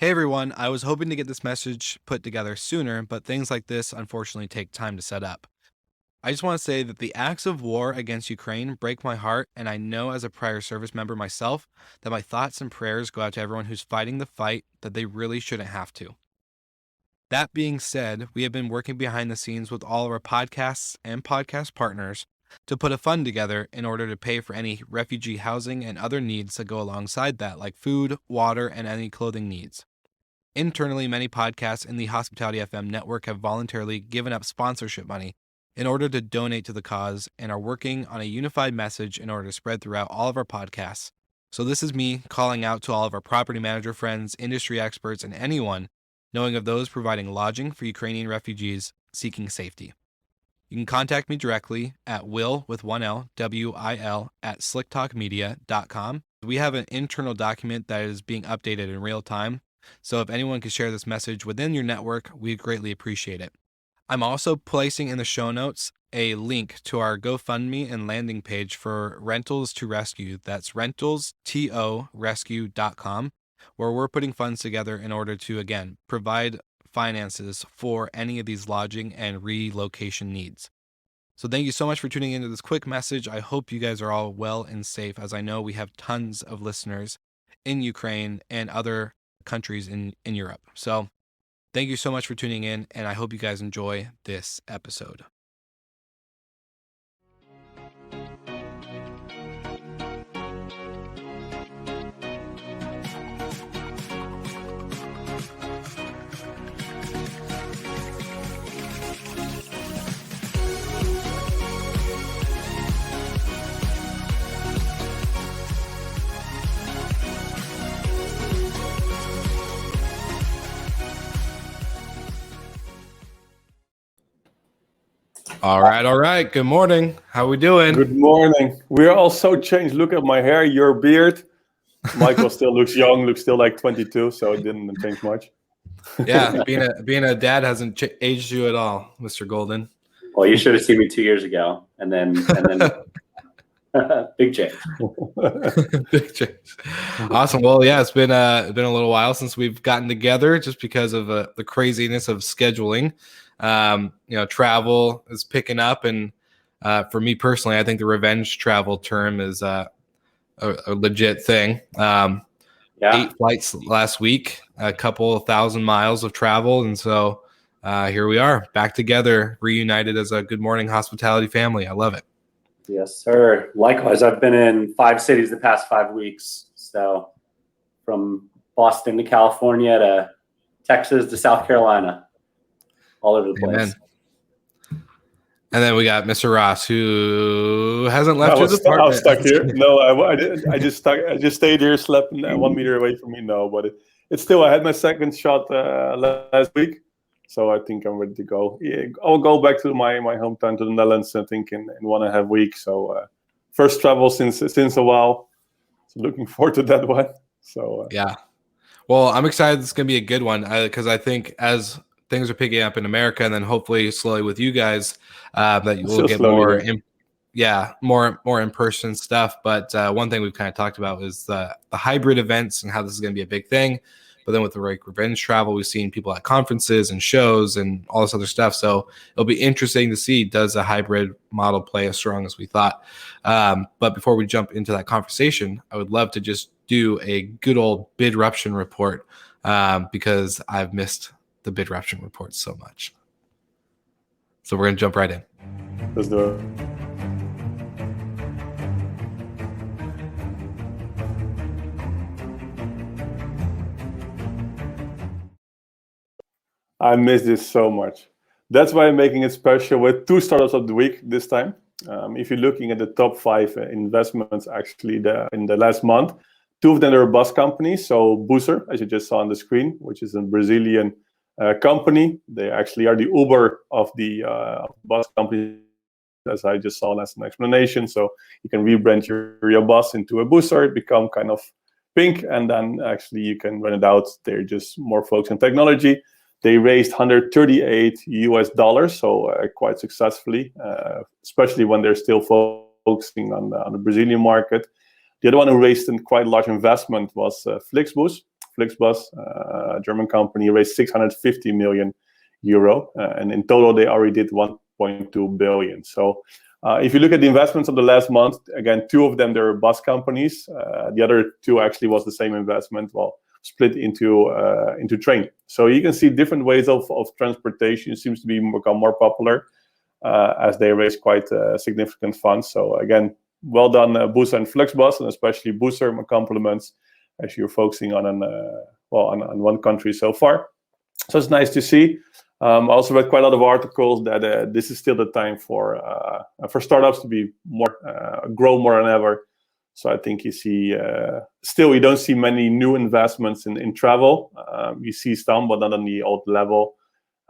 Hey everyone, I was hoping to get this message put together sooner, but things like this unfortunately take time to set up. I just want to say that the acts of war against Ukraine break my heart, and I know as a prior service member myself that my thoughts and prayers go out to everyone who's fighting the fight that they really shouldn't have to. That being said, we have been working behind the scenes with all of our podcasts and podcast partners to put a fund together in order to pay for any refugee housing and other needs that go alongside that, like food, water, and any clothing needs. Internally, many podcasts in the Hospitality FM network have voluntarily given up sponsorship money in order to donate to the cause and are working on a unified message in order to spread throughout all of our podcasts. So this is me calling out to all of our property manager friends, industry experts, and anyone knowing of those providing lodging for Ukrainian refugees seeking safety. You can contact me directly at will with one L, W-I-L, at slicktalkmedia.com. We have an internal document that is being updated in real time. So if anyone could share this message within your network, we'd greatly appreciate it. I'm also placing in the show notes a link to our GoFundMe and landing page for Rentals to Rescue. That's rentalstorescue.com, where we're putting funds together in order to, again, provide finances for any of these lodging and relocation needs. So thank you so much for tuning into this quick message. I hope you guys are all well and safe, as I know we have tons of listeners in Ukraine and other countries in Europe. So thank you so much for tuning in, and I hope you guys enjoy this episode. All right. Good morning. How we doing? Good morning. We're all so changed. Look at my hair, your beard. Michael still looks young, looks still like 22, so it didn't change much. Yeah, being a dad hasn't aged you at all, Mr. Golden. Well, you should have seen me 2 years ago, and then big change. Big change. Awesome. Well, yeah, it's been a little while since we've gotten together, just because of the craziness of scheduling. Travel is picking up, and for me personally, I think the revenge travel term is a legit thing. 8 flights last week, a couple of 1,000 miles of travel, and so here we are, back together, reunited as a Good Morning Hospitality family. I love it. Yes, sir. Likewise, I've been in 5 cities the past 5 weeks. So from Boston to California to Texas to South Carolina, all over the place. Amen. And then we got Mr. Ross, who hasn't left his apartment. I was stuck here. No, I didn't. I just stayed here, slept 1 meter away from me. No, but it's still. I had my second shot last week, so I think I'm ready to go. Yeah, I'll go back to my hometown, to the Netherlands, I think in 1.5 weeks. So first travel since a while. So looking forward to that one. So yeah. Well, I'm excited. It's going to be a good one because I think as things are picking up in America, and then hopefully slowly with you guys, that you will get more, more in-person stuff. But one thing we've kind of talked about is the hybrid events and how this is going to be a big thing. But then with the revenge travel, we've seen people at conferences and shows and all this other stuff. So it'll be interesting to see, does a hybrid model play as strong as we thought? But before we jump into that conversation, I would love to just do a good old bidruption report because I've missed the bidruption report so much. So we're going to jump right in. Let's do it. I miss this so much. That's why I'm making it special with 2 startups of the week this time. If you're looking at the top 5 investments, actually, in the last month, 2 of them are bus companies. So Buser, as you just saw on the screen, which is a Brazilian company. They actually are the Uber of the bus company, as I just saw as an explanation. So you can rebrand your bus into a Buser, become kind of pink, and then actually you can rent it out. They're just more focused on technology. They raised $138, so quite successfully, especially when they're still focusing on the Brazilian market. The other one who raised a quite large investment was Flixbus. Flixbus, a German company, raised 650 million euro, and in total they already did 1.2 billion. So if you look at the investments of the last month, again, 2 of them, they're bus companies. The other 2 actually was the same investment, split into train. So you can see different ways of transportation seems to become more popular as they raise quite significant funds. So again, well done, Buser and Flixbus, and especially Buser. My compliments as you're focusing on one country so far. So it's nice to see. I also read quite a lot of articles that this is still the time for startups to be more grow more than ever. So I think you see still you don't see many new investments in travel. You see some, but not on the old level.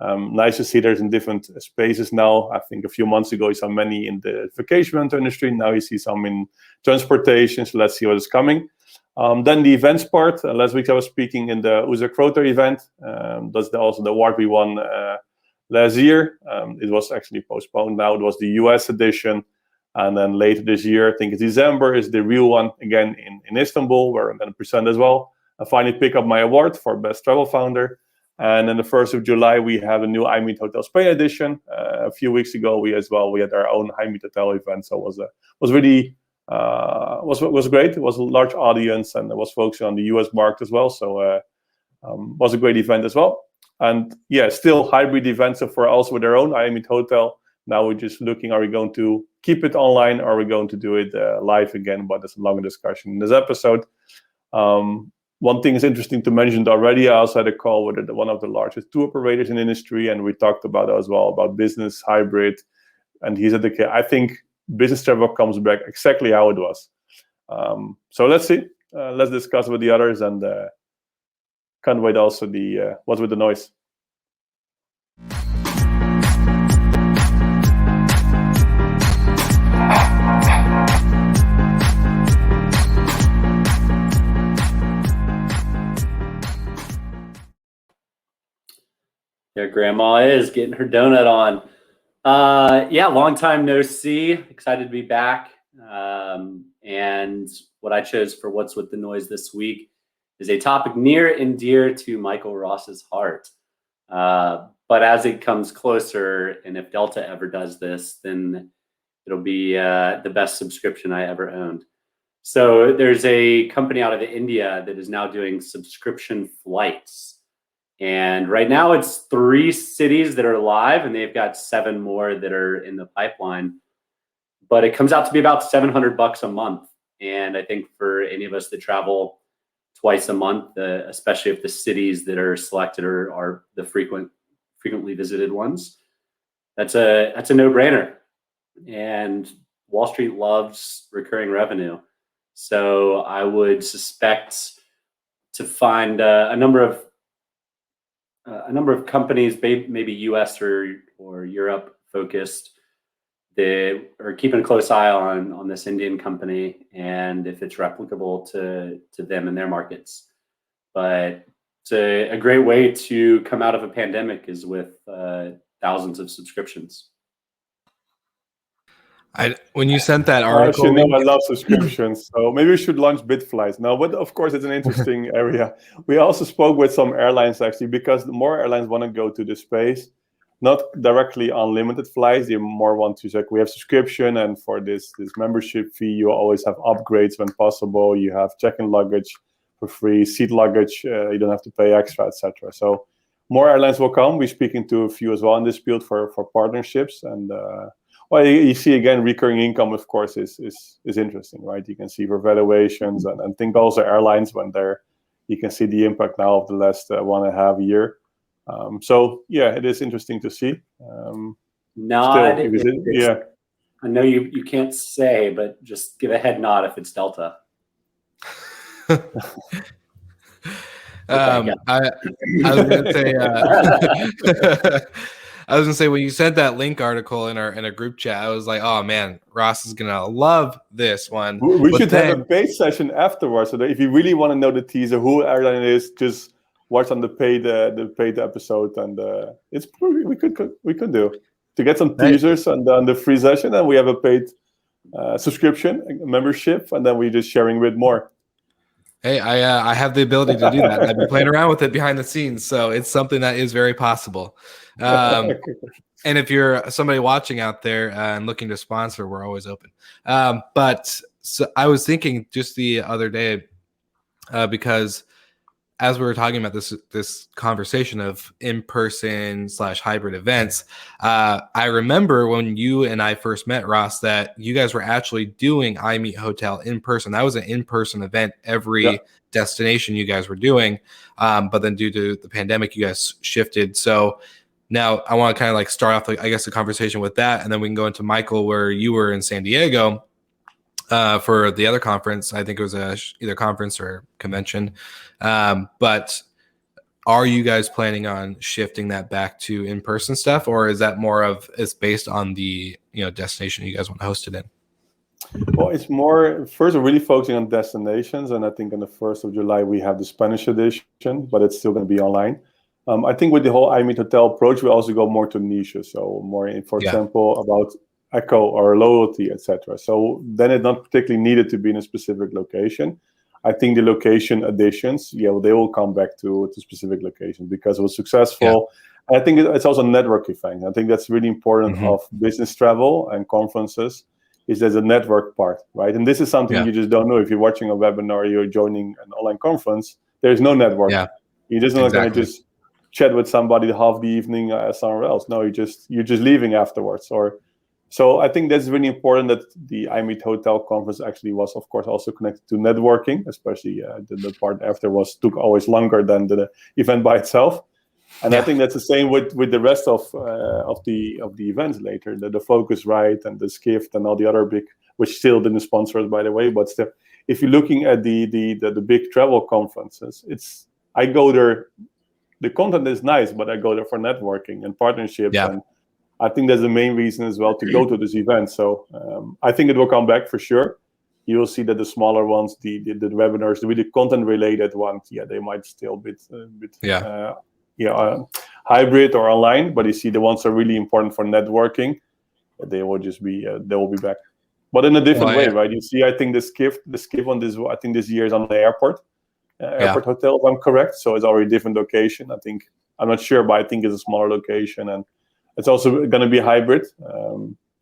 Nice to see there's in different spaces now. I think a few months ago you saw many in the vacation rental industry. Now you see some in transportation. So let's see what is coming. Then the events part. Last week I was speaking in the User Croter event. That's also the award we won last year. It was actually postponed now. It was the US edition. And then later this year, I think it's December, is the real one again in Istanbul, where I'm going to present as well. I finally pick up my award for Best Travel Founder. And then the 1st of July, we have a new I Meet Hotel Spain edition. A few weeks ago, we had our own I Meet Hotel event. So it was really was great. It was a large audience and it was focusing on the US market as well. So was a great event as well. And yeah, still hybrid events. So for also with our own I Meet Hotel, now we're just looking, are we going to keep it online or are we going to do it live again? But there's a longer discussion in this episode. One thing is interesting to mention already. I also had a call with one of the largest tour operators in the industry, and we talked about as well about business hybrid. And he said, okay, I think business travel comes back exactly how it was. So let's see. Let's discuss with the others, and can't wait also the what's with the noise. Yeah, Grandma is getting her donut on. Yeah, long time no see. Excited to be back. And what I chose for What's with the Noise this week is a topic near and dear to Michael Ross's heart. But as it comes closer, and if Delta ever does this, then it'll be the best subscription I ever owned. So there's a company out of India that is now doing subscription flights. And right now it's 3 cities that are live, and they've got 7 more that are in the pipeline. But it comes out to be about $700 a month. And I think for any of us that travel twice a month, especially if the cities that are selected are the frequently visited ones, that's a no-brainer. And Wall Street loves recurring revenue. So I would suspect to find a number of companies, maybe US or Europe focused, that are keeping a close eye on this Indian company and if it's replicable to them in their markets. But it's a great way to come out of a pandemic is with thousands of subscriptions. When you sent that As you article, know, I love subscriptions, so maybe we should launch Bitflights now. But of course, it's an interesting area. We also spoke with some airlines actually, because the more airlines want to go to this space, not directly unlimited flights. They more want to say, we have subscription, and for this membership fee, you always have upgrades when possible. You have check-in luggage for free, seat luggage. You don't have to pay extra, etc. So more airlines will come. We're speaking to a few as well in this field for partnerships. And well, you see again, recurring income, of course, is interesting, right? You can see for valuations and think also airlines when you can see the impact now of the last 1.5 year. So yeah, it is interesting to see. Yeah. I know you can't say, but just give a head nod if it's Delta. I was gonna say. I was gonna say, when you sent that link article in our group chat, I was like, "Oh man, Ross is gonna love this one." We should have a paid session afterwards, so that if you really want to know the teaser, who airline it is, just watch on the paid episode, and it's we could do to get some teasers on the free session, and we have a paid subscription membership, and then we're just sharing with more. Hey, I have the ability to do that. I've been playing around with it behind the scenes, so it's something that is very possible. And if you're somebody watching out there and looking to sponsor, we're always open. But so I was thinking just the other day, because as we were talking about this conversation of in-person / hybrid events, I remember when you and I first met, Ross, that you guys were actually doing iMeet Hotel in person. That was an in-person event every destination you guys were doing. But then due to the pandemic, you guys shifted. So now I want to kind of like start off, I guess, the conversation with that, and then we can go into Michael, where you were in San Diego for the other conference. I think it was either conference or convention. But are you guys planning on shifting that back to in-person stuff, or is that more of it's based on the destination you guys want to host it in? Well, it's more, first we're really focusing on destinations, and I think on the 1st of July we have the Spanish edition, but it's still going to be online. I think with the whole iMeet Hotel approach, we also go more to niches, so more, for example, about Echo or loyalty, etc. So then it's not particularly needed to be in a specific location. I think the location additions, they will come back to specific locations because it was successful. And I think it's also a networking thing. I think that's really important of business travel and conferences, is there's a network part, right? And this is something you just don't know. If you're watching a webinar or you're joining an online conference, there's no network. You're just not going to just chat with somebody half the evening somewhere else. No, you're just leaving afterwards. So I think that's really important that the iMeet Hotel conference actually was, of course, also connected to networking, especially the part after took always longer than the event by itself. And I think that's the same with the rest of the events later, the Focusrite and the Skift and all the other big, which still didn't sponsor us, by the way. But still, if you're looking at the big travel conferences, I go there. The content is nice, but I go there for networking and partnerships and I think that's the main reason as well to go to this event. So I think it will come back for sure. You will see that the smaller ones, the webinars, the really content-related ones, they might still be hybrid or online. But you see the ones that are really important for networking, they will just be they will be back, but in a different way, right? You see, I think the Skift on this, I think this year is on the airport hotel, if I'm correct. So it's already a different location. I'm not sure, but I think it's a smaller location and. It's also going to be hybrid.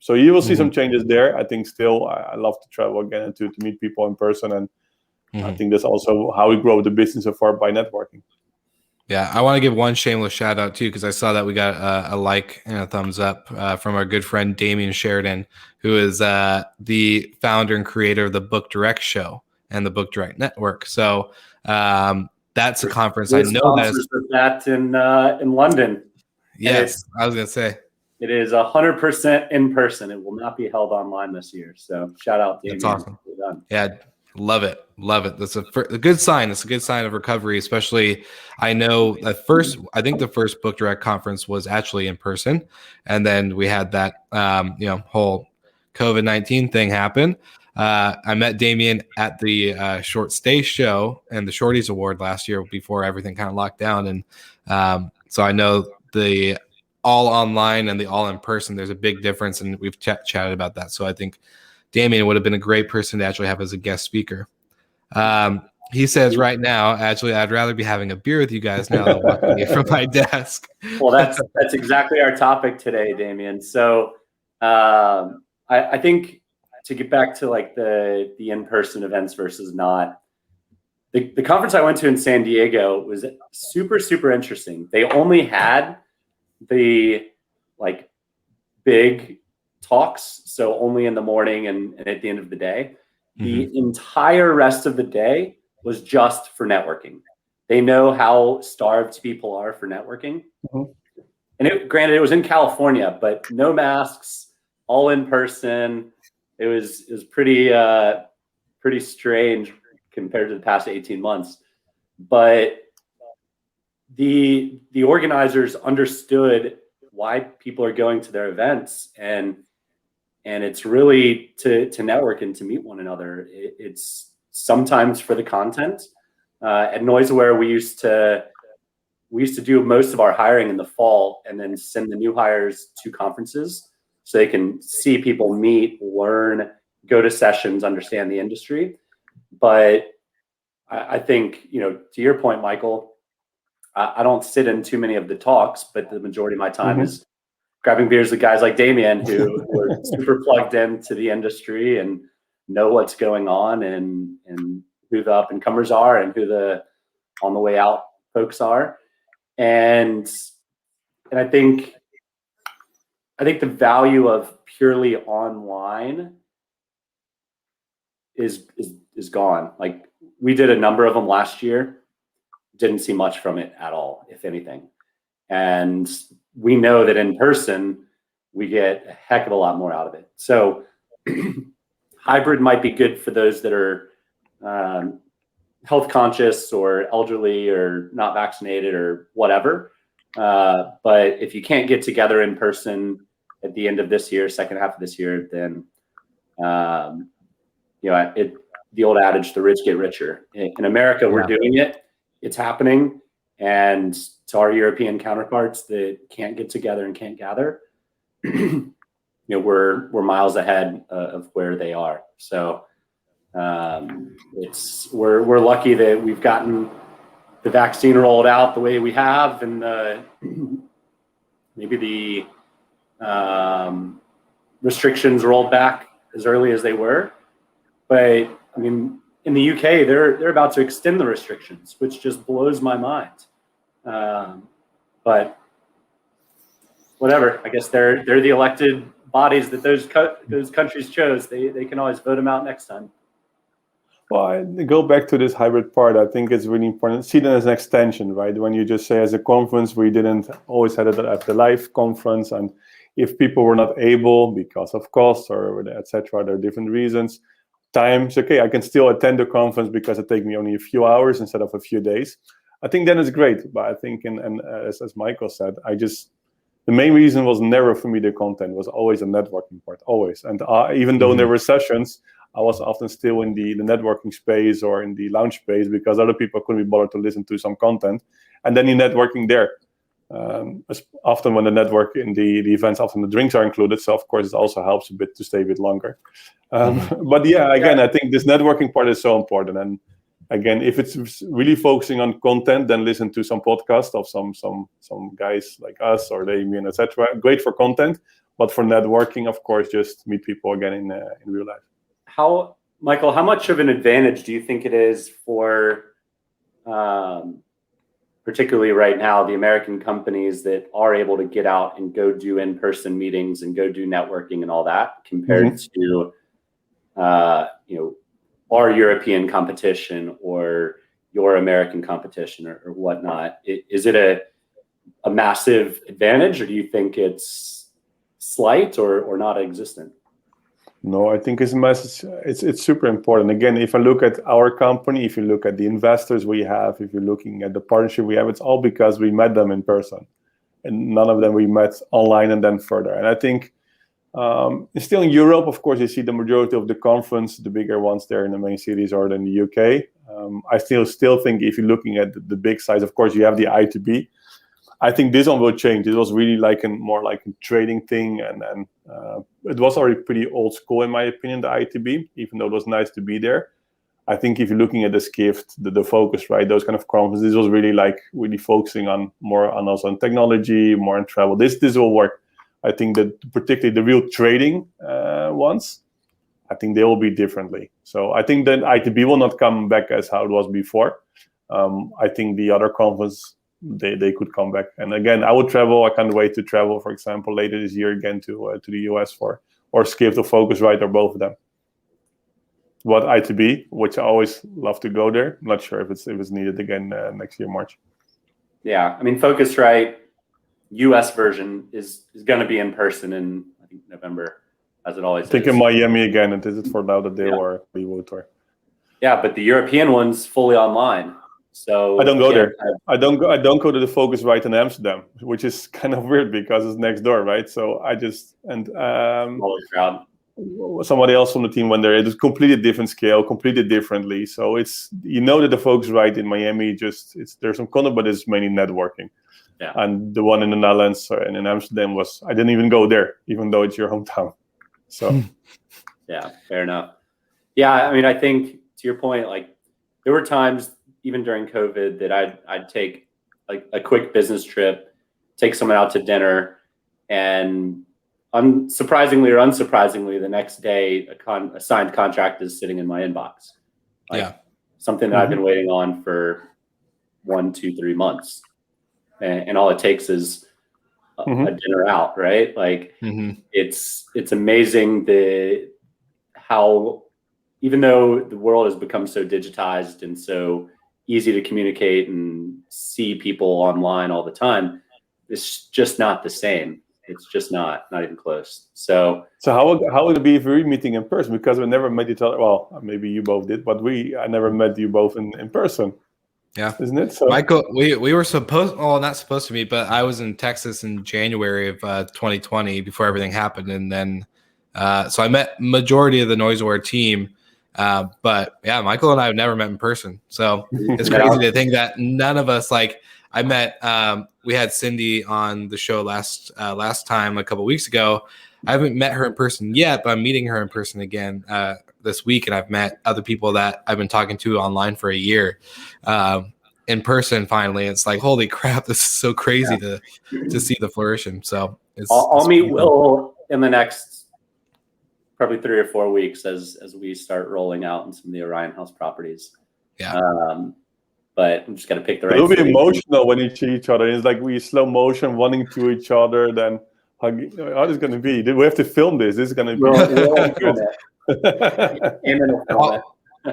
So you will see some changes there. I think still I love to travel again and to meet people in person. And I think that's also how we grow the business so far, by networking. Yeah, I want to give one shameless shout out too, because I saw that we got a like and a thumbs up from our good friend Damien Sheridan, who is the founder and creator of the Book Direct show and the Book Direct Network. So that's a conference I know that in London. Yes, I was going to say. It is 100% in person. It will not be held online this year. So shout out to you. That's awesome. Yeah, love it. Love it. That's a good sign. It's a good sign of recovery, especially I know I think the first Book Direct conference was actually in person. And then we had that, whole COVID-19 thing happen. I met Damien at the Short Stay show and the Shorties Award last year before everything kind of locked down. And so I know the all online and the all in person, there's a big difference, and we've chatted about that. So I think Damien would have been a great person to actually have as a guest speaker. He says right now, actually, I'd rather be having a beer with you guys now than walking away from my desk. Well, that's exactly our topic today, Damien. So I think to get back to like the in-person events versus not, the conference I went to in San Diego was super, super interesting. They only had the like big talks, so only in the morning and at the end of the day. The entire rest of the day was just for networking. They know how starved people are for networking. And granted, it was in California, but no masks, all in person. It was pretty strange compared to the past 18 months. But the organizers understood why people are going to their events, and it's really to network and to meet one another. It's sometimes for the content. At NoiseAware, we used to do most of our hiring in the fall and then send the new hires to conferences so they can see people, meet, learn, go to sessions, understand the industry. But I think, to your point, Michael, I don't sit in too many of the talks, but the majority of my time is grabbing beers with guys like Damien who are super plugged into the industry and know what's going on and who the up and comers are and who the on the way out folks are. And I think the value of purely online is gone. Like, we did a number of them last year, didn't see much from it at all, if anything. And we know that in person, we get a heck of a lot more out of it. So hybrid might be good for those that are health conscious or elderly or not vaccinated or whatever. But if you can't get together in person at the end of this year, second half of this year, then the old adage, the rich get richer. In America, we're doing it. It's happening. And to our European counterparts that can't get together and can't gather, we're miles ahead of where they are. So we're lucky that we've gotten the vaccine rolled out the way we have, and maybe the restrictions rolled back as early as they were. But I mean, in the UK, they're about to extend the restrictions, which just blows my mind. But whatever, I guess they're the elected bodies that those countries chose. They can always vote them out next time. Well, I go back to this hybrid part. I think it's really important. See that as an extension, right? When you just say, as a conference, we didn't always had it at the live conference, and if people were not able because of cost or etc., there are different reasons. Times, okay, I can still attend the conference because it takes me only a few hours instead of a few days. I think then it's great. But I think, and as Michael said, the main reason was never for me the content, was always a networking part, always. And even though there were sessions, I was often still in the networking space or in the lounge space because other people couldn't be bothered to listen to some content. And then you're networking there. As often when the network in the events, often the drinks are included. So, of course, it also helps a bit to stay a bit longer. But yeah, again, I think this networking part is so important. And again, if it's really focusing on content, then listen to some podcast of some guys like us or Damien, etc. Great for content, but for networking, of course, just meet people again in real life. Michael, how much of an advantage do you think it is for, particularly right now, the American companies that are able to get out and go do in-person meetings and go do networking and all that, compared to, our European competition or your American competition or whatnot? Is it a massive advantage, or do you think it's slight or not existent? No, I think it's super important. Again, if I look at our company, if you look at the investors we have, if you're looking at the partnership we have, it's all because we met them in person, and none of them we met online and then further. And I think still in Europe, of course, you see the majority of the conference, the bigger ones there in the main cities, are in the UK. I still think if you're looking at the big size, of course, you have the I2B. I think this one will change. It was really more like a trading thing, and it was already pretty old school in my opinion, the ITB, even though it was nice to be there. I think if you're looking at the Skift, the focus, right, those kind of conferences, this was really focusing on more on also on technology, more on travel. This will work. I think that particularly the real trading ones, I think they will be differently. So I think that ITB will not come back as how it was before. I think the other conference, they could come back. And again, I would travel. I can't wait to travel, for example, later this year again to the US or Skift or Focusrite or both of them. But ITB, which I always love to go there. I'm not sure if it's needed again next year, March. Yeah, I mean, Focusrite US version is going to be in person in, I think, November, as it always is. I think in Miami again, and is it for now that they were the World Tour? Yeah, but the European one's fully online. So I don't go there. I don't go to the Focusrite in Amsterdam, which is kind of weird because it's next door, right? So I just crowd. Somebody else from the team went there. It was completely different scale, completely differently. So it's that the Focusrite in Miami there's some content, but it's mainly networking. Yeah. And the one in the Netherlands and in Amsterdam I didn't even go there, even though it's your hometown. So yeah, fair enough. Yeah, I mean, I think to your point, like there were times even during COVID that I'd take like a quick business trip, take someone out to dinner, and surprisingly or unsurprisingly, the next day a signed contract is sitting in my inbox. Like something that I've been waiting on for 1, 2, 3 months, and all it takes is a dinner out, right? Like it's amazing how even though the world has become so digitized and so easy to communicate and see people online all the time, it's just not the same. It's just not even close. So how would it be if we were meeting in person? Because we never met each other. Well, maybe you both did, but I never met you both in person. Yeah, isn't it? So Michael, we were not supposed to meet, but I was in Texas in January of 2020 before everything happened, and then so I met majority of the NoiseAware team. But yeah, Michael and I have never met in person, so it's crazy to think that none of us I met. We had Cindy on the show last time a couple weeks ago. I haven't met her in person yet, but I'm meeting her in person again this week, and I've met other people that I've been talking to online for a year in person. Finally, it's like, holy crap, this is so crazy to see the flourishing. So I'll meet Will in the next probably 3 or 4 weeks as we start rolling out in some of the Orion House properties. Yeah. But I'm just got to pick the right. It'll be emotional when you see each other. It's like we slow motion running to each other. Then how is it going to be? We have to film this. This is going to be.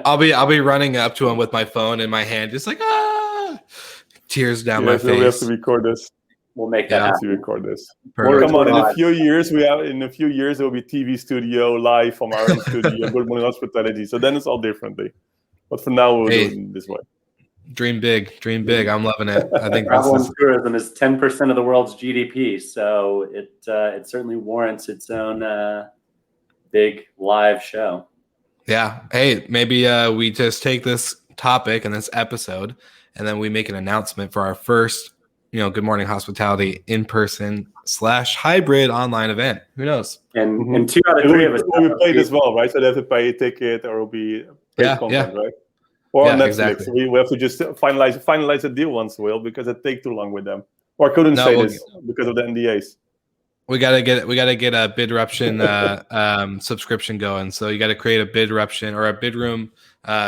I'll be running up to him with my phone in my hand, just like tears down my face. We have to record this. We'll make that happen. To record this. Perfect. Come on, in a few years there will be TV studio live from our own studio, Good Morning Hospitality. So then it's all differently. But for now, we'll do it this way. Dream big. I'm loving it. I think travel and tourism is 10% of the world's GDP, so it certainly warrants its own big live show. Yeah. Hey, maybe we just take this topic and this episode, and then we make an announcement for our first, Good Morning Hospitality in-person / hybrid online event. Who knows? And 2 out of 3 of us will be paid as well, right? So they have to pay a ticket, or will be paid content, right? Or on Netflix. Exactly. We have to just finalize the deal once, Will, because it takes too long with them. Or I couldn't say this because of the NDAs. We gotta get a Bidruption subscription going. So you got to create a Bidruption or a Bidroom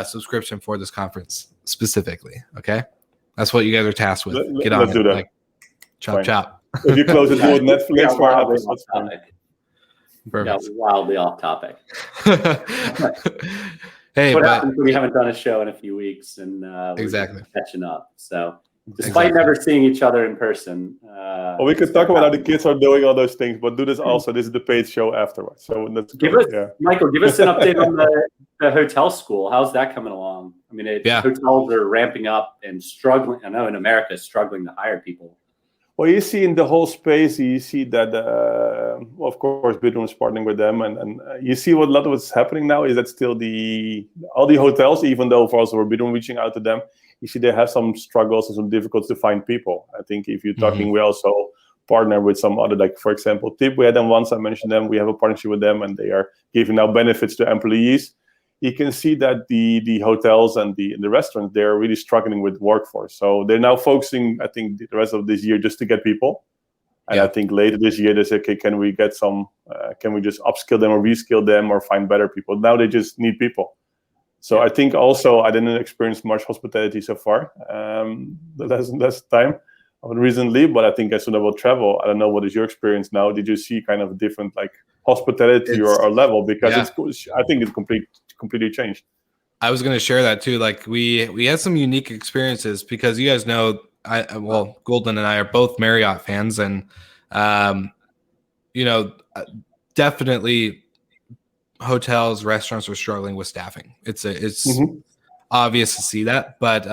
subscription for this conference specifically. Okay, that's what you guys are tasked with. Get on let's do that. Like, chop. If you close the deal with Netflix, wildly off topic. Hey, what happens when we haven't done a show in a few weeks and we're catching up? So despite never seeing each other in person, we could talk about how the kids are doing all those things, but do this also. This is the paid show afterwards. So that's Michael, give us an update on the hotel school. How's that coming along? I mean, hotels are ramping up and struggling. I know in America, struggling to hire people. Well, you see in the whole space, you see that, of course, Bidroom is partnering with them, and you see what a lot of what's happening now is that still all the hotels, even though for us we're Bidroom reaching out to them, you see they have some struggles and some difficulties to find people. I think if you're talking, we also partner with some other, like for example, Tip. We had them once. I mentioned them. We have a partnership with them, and they are giving now benefits to employees. You can see that the hotels and the restaurants, they're really struggling with workforce. So they're now focusing, I think, the rest of this year just to get people. And I think later this year they say, okay, can we get some? Can we just upskill them or reskill them or find better people? Now they just need people. So I think also I didn't experience much hospitality so far. Less time recently, but I think as soon as I will travel, I don't know what is your experience now. Did you see kind of different like hospitality or level? Because I think it's completely changed. I was going to share that too. Like we had some unique experiences because you guys know, Golden and I are both Marriott fans, and definitely hotels, restaurants are struggling with staffing. It's obvious to see that, but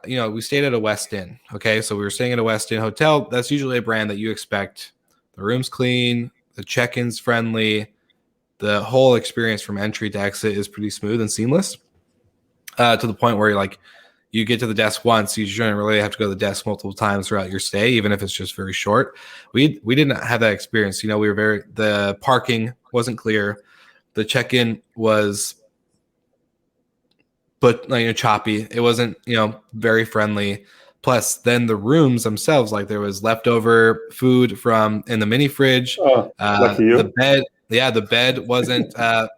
we stayed at a West Inn. Okay, so we were staying at a West Inn hotel. That's usually a brand that you expect. The room's clean, the check-in's friendly. The whole experience from entry to exit is pretty smooth and seamless, to the point where you get to the desk once, you shouldn't really have to go to the desk multiple times throughout your stay, even if it's just very short. We didn't have that experience. The parking wasn't clear. The check-in was but choppy. It wasn't very friendly. Plus, then the rooms themselves, like there was leftover food from in the mini fridge. Oh, lucky you. The bed, the bed wasn't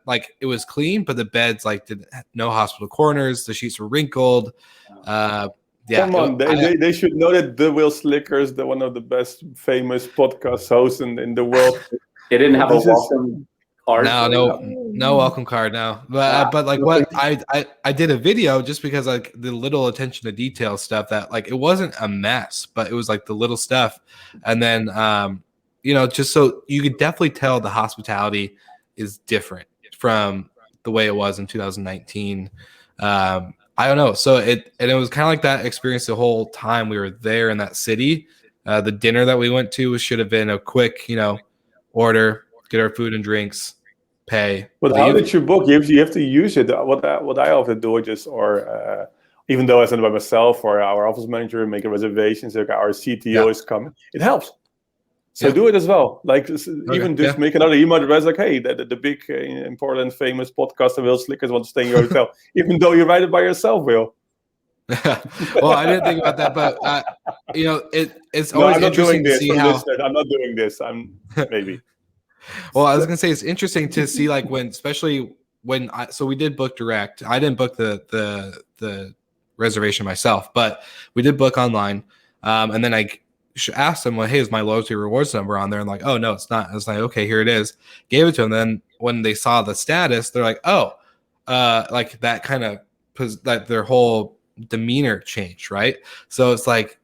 like it was clean, but the beds like did no hospital corners. The sheets were wrinkled. Come on, they should know that the Will Slickers, one of the best famous podcast hosts in the world. They didn't have a welcome card. No welcome card. No, but like what I did a video just because like the little attention to detail stuff that like it wasn't a mess, but it was like the little stuff, and then just so you could definitely tell the hospitality is different from the way it was in 2019. I don't know. So it was kind of like that experience the whole time we were there in that city. The dinner that we went to should have been a quick, order, get our food and drinks, pay. But how did you book? You have to use it. What I often do is, even though I send it by myself or our office manager, make a reservation. So our CTO is coming. It helps. So do it as well. Like even just make another email address. Like, hey, the big, important, famous podcaster Will Slickers want to stay in your hotel. Even though you write it by yourself, Will. Well, I didn't think about that, but it's always interesting to see how. I'm not doing this. I'm maybe. Well, I was gonna say it's interesting to see like especially when so we did book direct. I didn't book the reservation myself, but we did book online, and then I asked them, well, hey, is my loyalty rewards number on there? And like, oh no, it's not. I was like, okay, here it is. Gave it to them. Then when they saw the status, they're like, oh, like that kind of that their whole demeanor changed, right? So it's like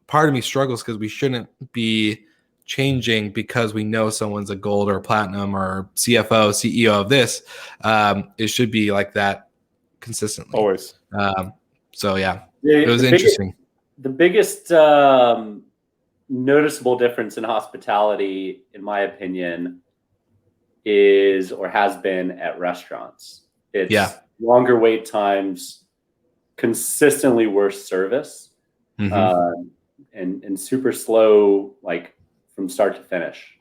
part of me struggles because we shouldn't be changing because we know someone's a gold or platinum or CFO, CEO of this. It should be like that consistently. Always. So yeah, it was interesting. The biggest noticeable difference in hospitality, in my opinion, is or has been at restaurants. It's longer wait times, consistently worse service, and super slow, like from start to finish.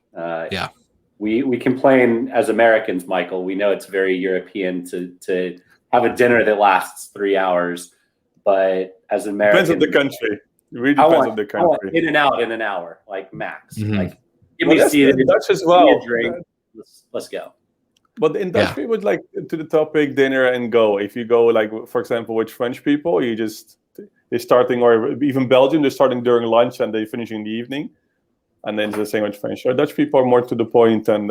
We complain as Americans, Michael. We know it's very European to have a dinner that lasts 3 hours. But as Americans, depends on the country. It really depends on the country. I want in and out in an hour, like max. Like give me a seat, Dutch as well. A drink. Let's go. But in Dutch, we would like to the topic dinner and go. If you go, like for example, with French people, they're starting, or even Belgium, they're starting during lunch and they finish in the evening, and then it's the same with French. So Dutch people are more to the point, and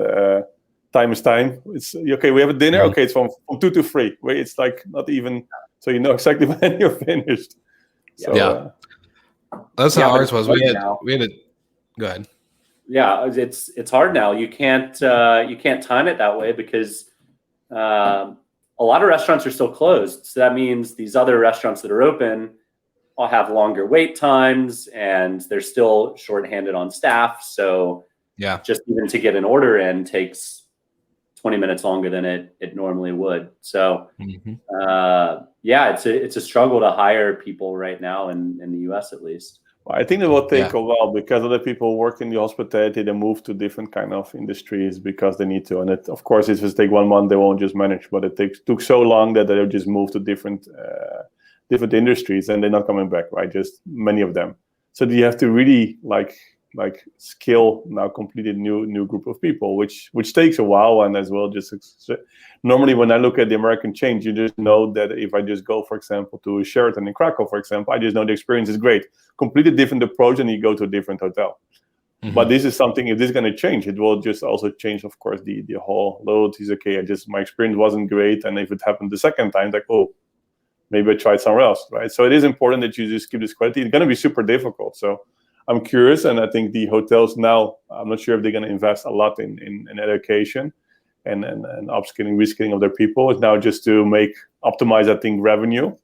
time is time. It's okay. We have a dinner. Okay, it's from 2 to 3. It's like not even. So you know exactly when you're finished. So, that's how ours was. We had to go ahead. Yeah, it's hard now. You can't time it that way because a lot of restaurants are still closed. So that means these other restaurants that are open all have longer wait times, and they're still shorthanded on staff. So just even to get an order in takes 20 minutes longer than it normally would. So it's a struggle to hire people right now in the US at least. Well, I think it will take a while because other people work in the hospitality, they move to different kind of industries because they need to. And of course, if it take 1 month, they won't just manage, but it took so long that they'll just move to different industries and they're not coming back, right? Just many of them. So you have to really like skill now completely new group of people, which takes a while. And as well, just normally when I look at the American chains, you just know that if I just go, for example, to Sheraton in Krakow, for example, I just know the experience is great. Completely different approach, and you go to a different hotel. But this is something, if this is going to change, it will just also change, of course, the whole loyalty is okay. My experience wasn't great, and if it happened the second time, like, oh, maybe I tried somewhere else, right? So it is important that you just keep this quality. It's going to be super difficult. So I'm curious, and I think the hotels now, I'm not sure if they're going to invest a lot in education and upskilling, reskilling of their people. It's now just to optimize, I think, revenue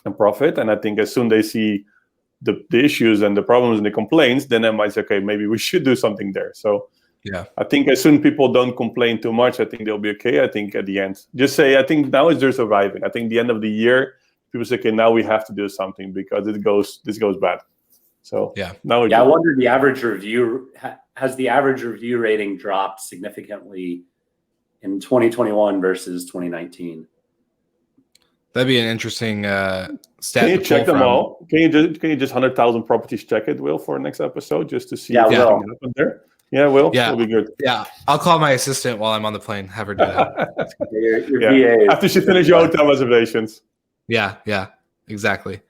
and profit. And I think as soon as they see the issues and the problems and the complaints, then they might say, okay, maybe we should do something there. So I think as soon as people don't complain too much, I think they'll be okay. I think at the end, just say, I think now is just arriving. I think the end of the year, people say, okay, now we have to do something because this goes bad. So now I wonder the average review has the average review rating dropped significantly in 2021 versus 2019. That'd be an interesting stat Can you to check pull them from. all? Can you just 100,000 properties check it, Will, for next episode, just to see Yeah, if Will. something happened there? Yeah, Will, Yeah. that'll be good. Yeah, I'll call my assistant while I'm on the plane. Have her do that. Your Yeah. VA. After she finishes your hotel reservations. Yeah, exactly.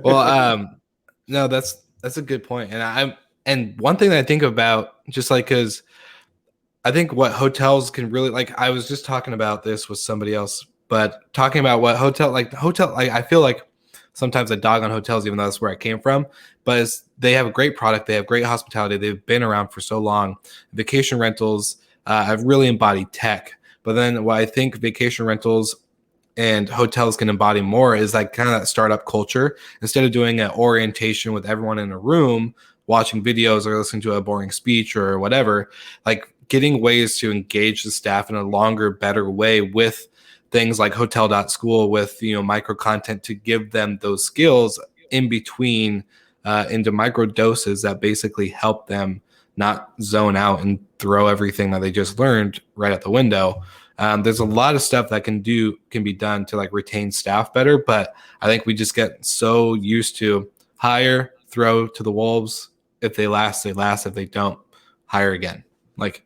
Well, no, that's a good point. And one thing that I think about, just like, because I think what hotels can really, like, I was just talking about this with somebody else, but talking about what like I feel like sometimes I dog on hotels, even though that's where I came from, but they have a great product, they have great hospitality, they've been around for so long. Vacation rentals have really embodied tech, but then what I think vacation rentals and hotels can embody more is like kind of that startup culture. Instead of doing an orientation with everyone in a room watching videos or listening to a boring speech or whatever, like getting ways to engage the staff in a longer, better way with things like hotel.school, with micro content to give them those skills in between into micro doses that basically help them not zone out and throw everything that they just learned right out the window. There's a lot of stuff that can be done to like retain staff better, but I think we just get so used to hire, throw to the wolves. If they last, they last. If they don't, hire again. Like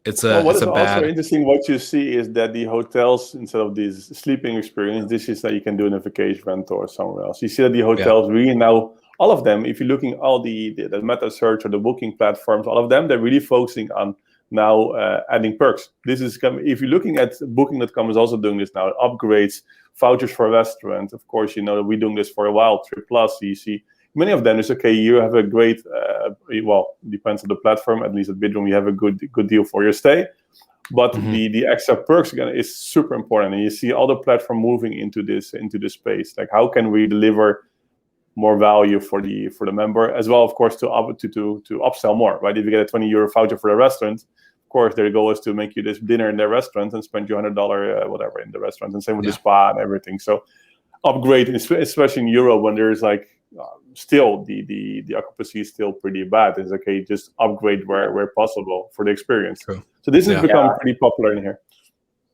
it's a What it's is a also bad. interesting, what you see is that the hotels, instead of this sleeping experience, this is that you can do in a vacation rental or somewhere else. You see that the hotels really now, all of them, if you're looking all the meta search or the booking platforms, all of them, they're really focusing on now adding perks. This is if you're looking at Booking.com is also doing this now, upgrades, vouchers for restaurants. Of course, you know that we're doing this for a while. Trip Plus, you see many of them is okay. You have a great, well, depends on the platform. At least at Bidroom, you have a good deal for your stay. But the extra perks again is super important, and you see all the platform moving into this space. Like, how can we deliver more value for the member as well? Of course, to upsell more, right? If you get a €20 voucher for a restaurant, of course, their goal is to make you this dinner in their restaurant and spend you $100 whatever in the restaurant, and same with the spa and everything. So upgrade, especially in Europe when there's like still the occupancy is still pretty bad. It's okay, just upgrade where possible for the experience. True. So this has become pretty popular in here.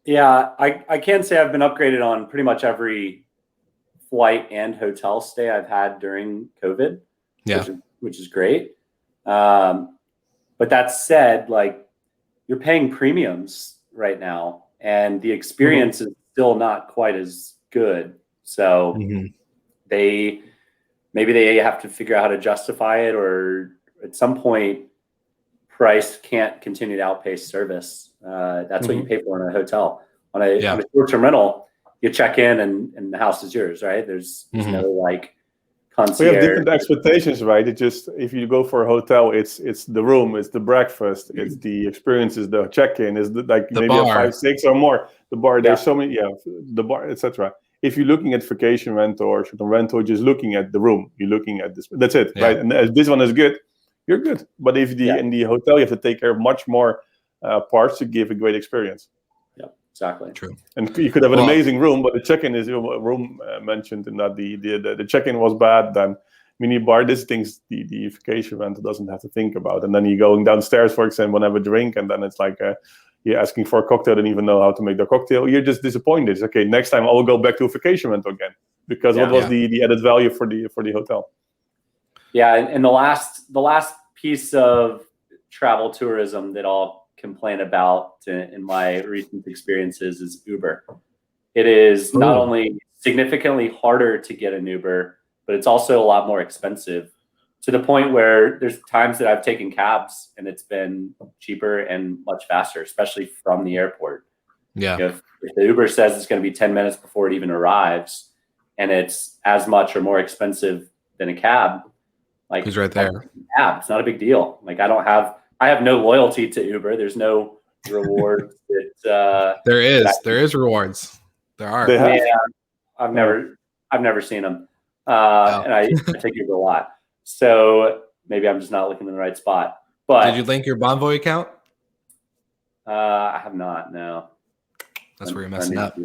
Yeah, I can say I've been upgraded on pretty much every flight and hotel stay I've had during COVID, which is great. But that said, like, you're paying premiums right now, and the experience is still not quite as good. So maybe they have to figure out how to justify it, or at some point, price can't continue to outpace service. That's what you pay for in a hotel. On a short-term rental, you check in and the house is yours, right? There's no like concierge. We have different expectations, right? It just, if you go for a hotel, it's the room, it's the breakfast, it's the experiences, the check-in, is like the maybe bar. a 5, 6 or more. The bar, there's so many, the bar, etc. If you're looking at vacation rental or short-term rental, just looking at the room, you're looking at this. That's it, right? And if this one is good, you're good. But if in the hotel, you have to take care of much more parts to give a great experience. Exactly. True. And you could have an amazing room, but the check-in is a room mentioned in that the check-in was bad. Then mini bar, these things the vacation rental doesn't have to think about. And then you're going downstairs, for example, and have a drink, and then it's like you're asking for a cocktail, don't even know how to make the cocktail. You're just disappointed. It's okay, next time I will go back to a vacation rental again, because what was the added value for the hotel? Yeah, and the last piece of travel tourism that I'll complain about in my recent experiences is Uber. It is not only significantly harder to get an Uber, but it's also a lot more expensive, to the point where there's times that I've taken cabs and it's been cheaper and much faster, especially from the airport. Yeah. If the Uber says it's going to be 10 minutes before it even arrives, and it's as much or more expensive than a cab, like, he's right there. Yeah, it's not a big deal. Like, I have no loyalty to Uber. There's no reward that there is rewards. There are. Yeah, I've never seen them. And I take Uber a lot. So maybe I'm just not looking in the right spot. But did you link your Bonvoy account? I have not, no. That's where you're messing up.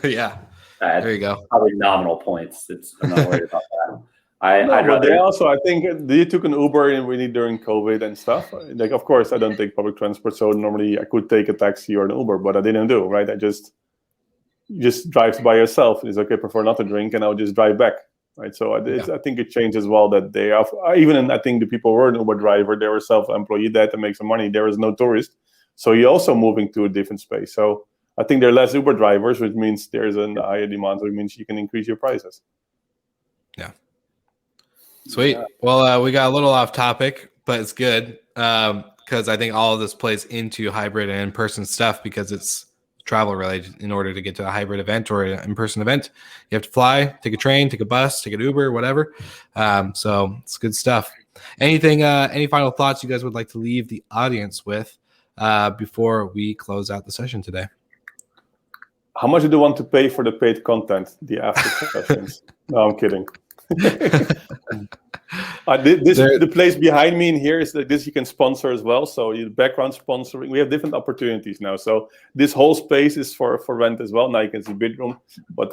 Yeah. There you go. Probably nominal points. I'm not worried about that. They also, I think, they took an Uber and really during COVID and stuff. Like, of course, I don't take public transport, so normally I could take a taxi or an Uber, but I didn't do, right? I just just drives by yourself. It's okay, prefer not to drink, and I'll just drive back. Right. So I think it changed as well that they have, I think the people who were an Uber driver, they were self-employed, they had to make some money. There was no tourist. So you're also moving to a different space. So I think there are less Uber drivers, which means there's a higher demand, which means you can increase your prices. Yeah. Sweet. Well, we got a little off topic, but it's good because I think all of this plays into hybrid and in-person stuff because it's travel related. In order to get to a hybrid event or an in-person event, you have to fly, take a train, take a bus, take an Uber, whatever. So it's good stuff. Any final thoughts you guys would like to leave the audience with before we close out the session today? How much do you want to pay for the paid content, the after sessions? No, I'm kidding. The place behind me in here is that this you can sponsor as well. So the background sponsoring, we have different opportunities now. So this whole space is for rent as well. Now you can see Bidroom, but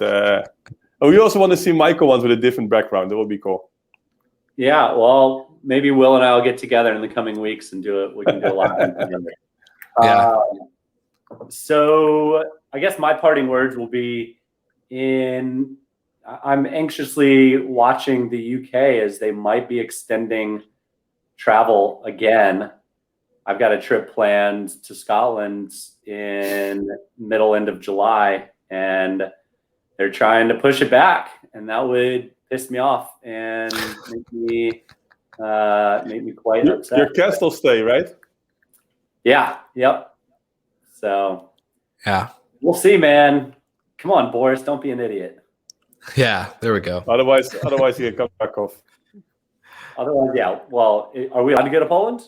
we also want to see Michael ones with a different background. That would be cool. Yeah, well, maybe Will and I will get together in the coming weeks and do it. We can do a lot together. Yeah. So I guess my parting words will be I'm anxiously watching the UK as they might be extending travel again. I've got a trip planned to Scotland in end of July, and they're trying to push it back, and that would piss me off and make me quite upset. Your castle stay, right? Yeah. Yep. So Yeah. we'll see, man. Come on, Boris, don't be an idiot. Yeah, there we go. Otherwise you can come back off. Otherwise, yeah. Well, are we allowed to go to Poland?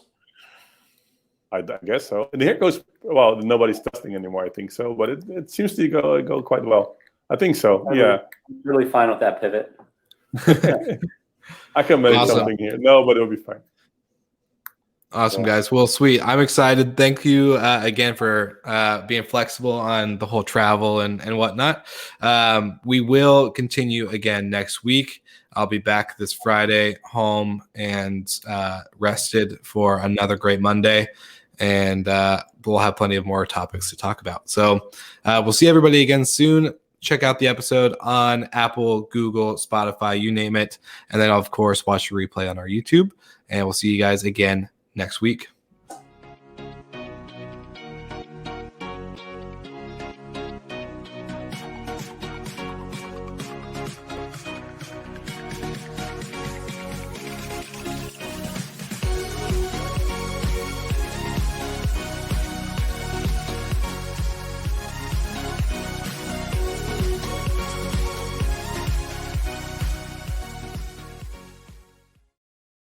I guess so. And here goes, well, nobody's testing anymore, I think so. But it seems to go quite well. I think so, yeah. I'm really fine with that pivot. I can manage Awesome. something here. No, but it'll be fine. Awesome, guys. Well, sweet. I'm excited. Thank you again for being flexible on the whole travel and whatnot. We will continue again next week. I'll be back this Friday home and rested for another great Monday. And we'll have plenty of more topics to talk about. So we'll see everybody again soon. Check out the episode on Apple, Google, Spotify, you name it. And then, of course, watch the replay on our YouTube. And we'll see you guys again next week.